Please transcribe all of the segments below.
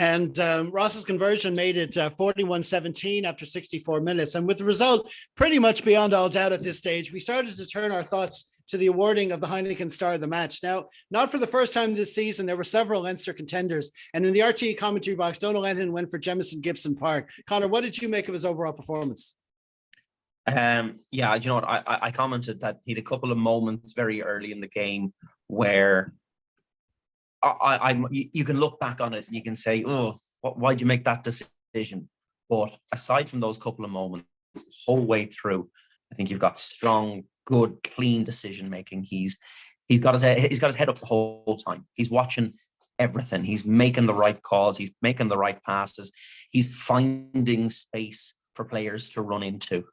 And Ross's conversion made it 41-17 after 64 minutes. And with the result pretty much beyond all doubt at this stage, we started to turn our thoughts to the awarding of the Heineken Star of the Match. Now, not for the first time this season, there were several Leinster contenders. And in the RTE commentary box, Donal Lenihan went for Jamison Gibson Park. Conor, what did you make of his overall performance? Yeah, you know what? I commented that he had a couple of moments very early in the game where you can look back on it and you can say, oh, why'd you make that decision? But aside from those couple of moments, the whole way through, I think you've got strong, good, clean decision making. He's got his head up the whole time. He's watching everything. He's making the right calls. He's making the right passes. He's finding space for players to run into.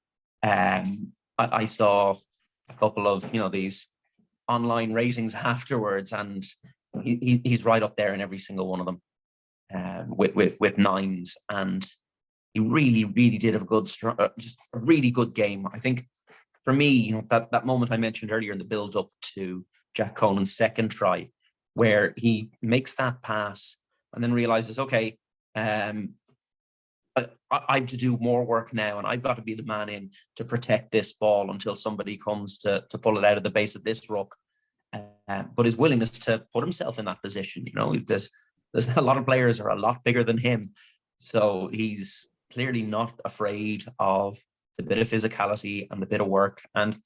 I saw a couple of these online ratings afterwards, and he's right up there in every single one of them with nines, and he really did have a good, just a really good game. I think for me, that moment I mentioned earlier in the build up to Jack Conan's second try, where he makes that pass and then realizes, okay, I have to do more work now, and I've got to be the man in to protect this ball until somebody comes to pull it out of the base of this ruck. But his willingness to put himself in that position, there's a lot of players are a lot bigger than him, so he's clearly not afraid of the bit of physicality and the bit of work. And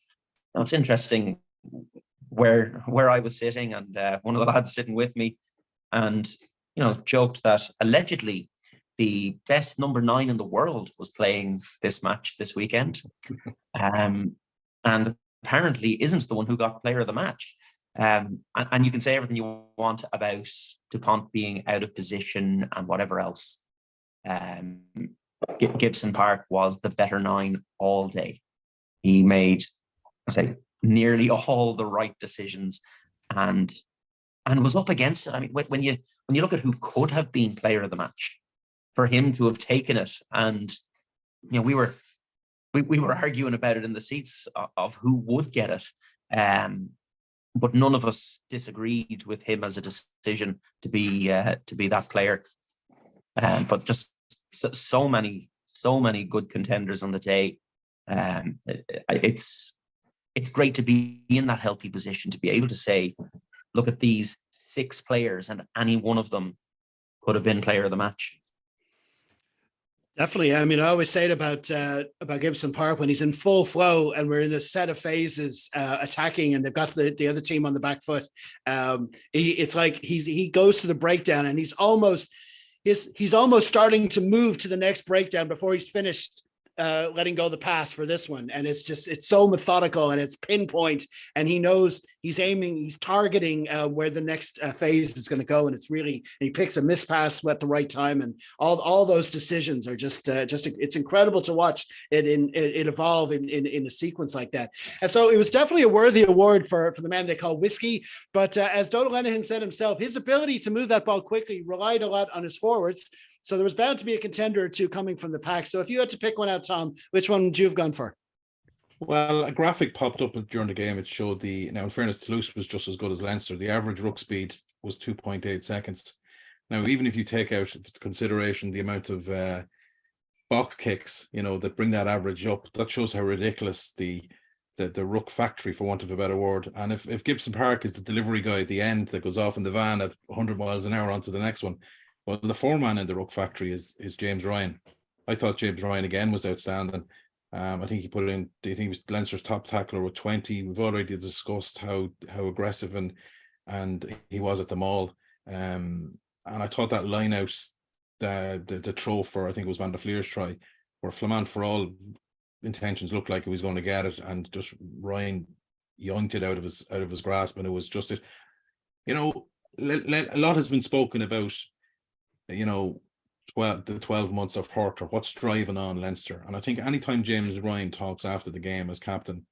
it's interesting where I was sitting, and one of the lads sitting with me, and joked that allegedly the best number 9 in the world was playing this match this weekend, and apparently isn't the one who got player of the match. And you can say everything you want about Dupont being out of position and whatever else. Gibson Park was the better 9 all day. He made, nearly all the right decisions, and was up against it. I mean, when you look at who could have been player of the match, for him to have taken it, and we were arguing about it in the seats of who would get it, but none of us disagreed with him as a decision to be that player. But just so many good contenders on the day. It's great to be in that healthy position, to be able to say, look at these 6 players, and any one of them could have been player of the match. Definitely. I mean, I always say it about Gibson Park, when he's in full flow and we're in a set of phases attacking, and they've got the other team on the back foot. It's like he goes to the breakdown, and he's almost starting to move to the next breakdown before he's finished letting go the pass for this one. And it's so methodical, and it's pinpoint, and he knows he's aiming, he's targeting where the next phase is going to go. And he picks a miss pass at the right time, and all those decisions are just it's incredible to watch it evolve in a sequence like that. And so it was definitely a worthy award for the man they call Whiskey. But as Donal Lenihan said himself, his ability to move that ball quickly relied a lot on his forwards. So there was bound to be a contender or two coming from the pack. So if you had to pick one out, Tom, which one would you have gone for? Well, a graphic popped up during the game. It showed now in fairness, Toulouse was just as good as Leinster. The average ruck speed was 2.8 seconds. Now, even if you take out into consideration the amount of box kicks, that bring that average up, that shows how ridiculous the ruck factory, for want of a better word. And if Gibson Park is the delivery guy at the end that goes off in the van at 100 miles an hour onto the next one, well, the foreman in the ruck factory is James Ryan. I thought James Ryan again was outstanding. I think he was Leinster's top tackler with 20. We've already discussed how aggressive and he was at the maul. And I thought that line out, the throw for, I think it was Van der Fleer's try, where Flamand, for all intentions, looked like he was going to get it, and just Ryan yoinked it out of his grasp, and it was just it. A lot has been spoken about, the 12 months of hurt, or what's driving on Leinster. And I think anytime James Ryan talks after the game as captain,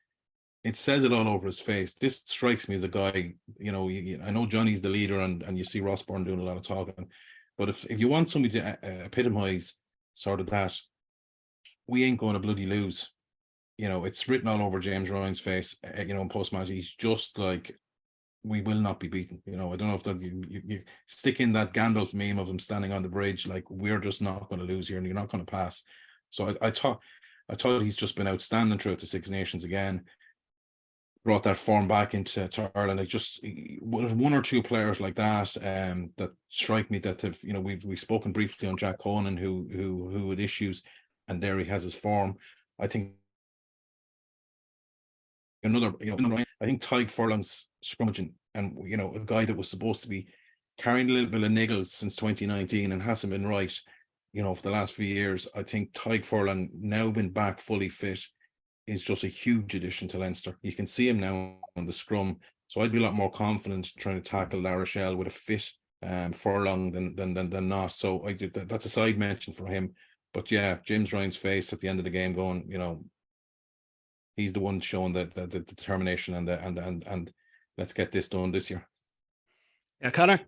it says it all over his face. This strikes me as a guy, I know Johnny's the leader, and you see Ross Byrne doing a lot of talking, but if you want somebody to epitomise sort of that, we ain't going to bloody lose. It's written all over James Ryan's face, in post-match. He's just like, we will not be beaten. I don't know if that you stick in that Gandalf meme of him standing on the bridge, like, we're just not going to lose here and you're not going to pass. So I thought he's just been outstanding throughout the Six Nations again. Brought that form back into Ireland. It just one or two players like that that strike me that have, we've spoken briefly on Jack Conan who had issues, and there he has his form. I think I think Tyg Furlong's scrummaging, and a guy that was supposed to be carrying a little bit of niggles since 2019 and hasn't been right, for the last few years. I think Tyg Furlong, now been back fully fit, is just a huge addition to Leinster. You can see him now on the scrum, so I'd be a lot more confident trying to tackle La Rochelle with a fit Furlong than not. So that's a side mention for him. But yeah, James Ryan's face at the end of the game, going, he's the one showing the determination and let's get this done this year. Yeah, Conor.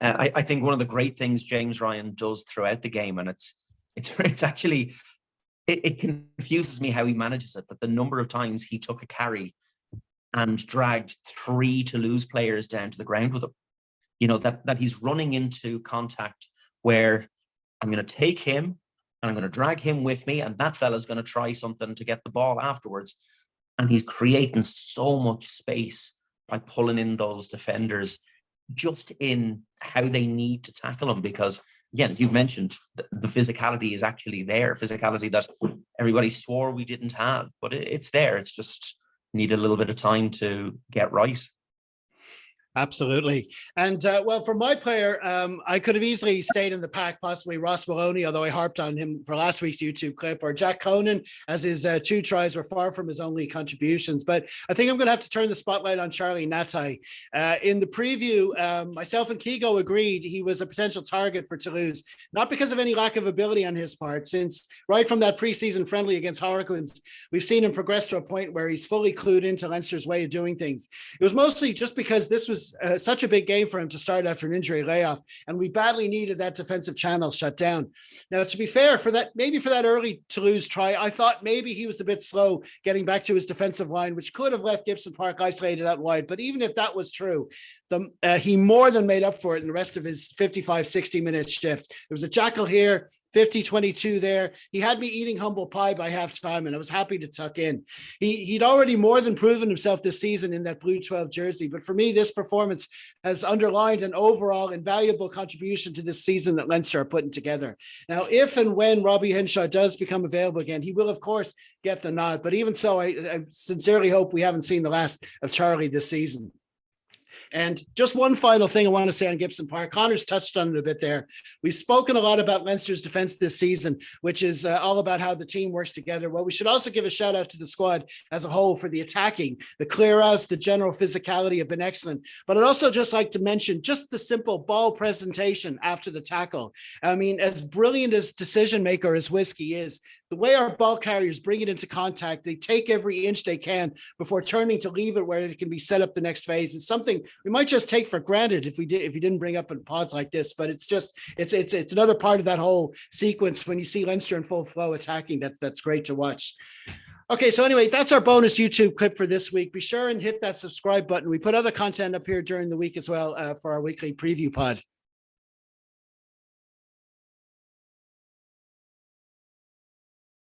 I think one of the great things James Ryan does throughout the game, and it's actually, it confuses me how he manages it, but the number of times he took a carry and dragged 3 Toulouse players down to the ground with him. That he's running into contact where I'm going to take him and I'm going to drag him with me, and that fella's going to try something to get the ball afterwards. And he's creating so much space by pulling in those defenders just in how they need to tackle him, because again, as you've mentioned, the physicality is actually there, physicality that everybody swore we didn't have, but it's there. It's just need a little bit of time to get right. Absolutely. And well, for my player, I could have easily stayed in the pack, possibly Ross Maloney, although I harped on him for last week's YouTube clip, or Jack Conan, as his 2 tries were far from his only contributions. But I think I'm going to have to turn the spotlight on Charlie Natai. In the preview, myself and Kigo agreed he was a potential target for Toulouse, not because of any lack of ability on his part, since right from that preseason friendly against Harlequins, we've seen him progress to a point where he's fully clued into Leinster's way of doing things. It was mostly just because this was such a big game for him to start after an injury layoff, and we badly needed that defensive channel shut down. Now, to be fair, for that early Toulouse try, I thought maybe he was a bit slow getting back to his defensive line, which could have left Gibson Park isolated out wide. But even if that was true, he more than made up for it in the rest of his 55-60 minute shift. There was a jackal here, 50-22 there. He had me eating humble pie by halftime, and I was happy to tuck in. He'd already more than proven himself this season in that blue 12 jersey, but for me, this performance has underlined an overall invaluable contribution to this season that Leinster are putting together. Now, if and when Robbie Henshaw does become available again, he will, of course, get the nod. But even so, I sincerely hope we haven't seen the last of Charlie this season. And just one final thing I want to say on Gibson Park. Conor's touched on it a bit there. We've spoken a lot about Leinster's defense this season, which is all about how the team works together. Well, we should also give a shout out to the squad as a whole for the attacking, the clear outs, the general physicality have been excellent. But I'd also just like to mention just the simple ball presentation after the tackle. I mean, as brilliant as decision maker as Whiskey is, the way our ball carriers bring it into contact, they take every inch they can before turning to leave it where it can be set up the next phase. It's something we might just take for granted if you didn't bring up in pods like this, but it's another part of that whole sequence when you see Leinster in full flow attacking. That's great to watch. Okay, so anyway, that's our bonus YouTube clip for this week. Be sure and hit that subscribe button. We put other content up here during the week as well for our weekly preview pod.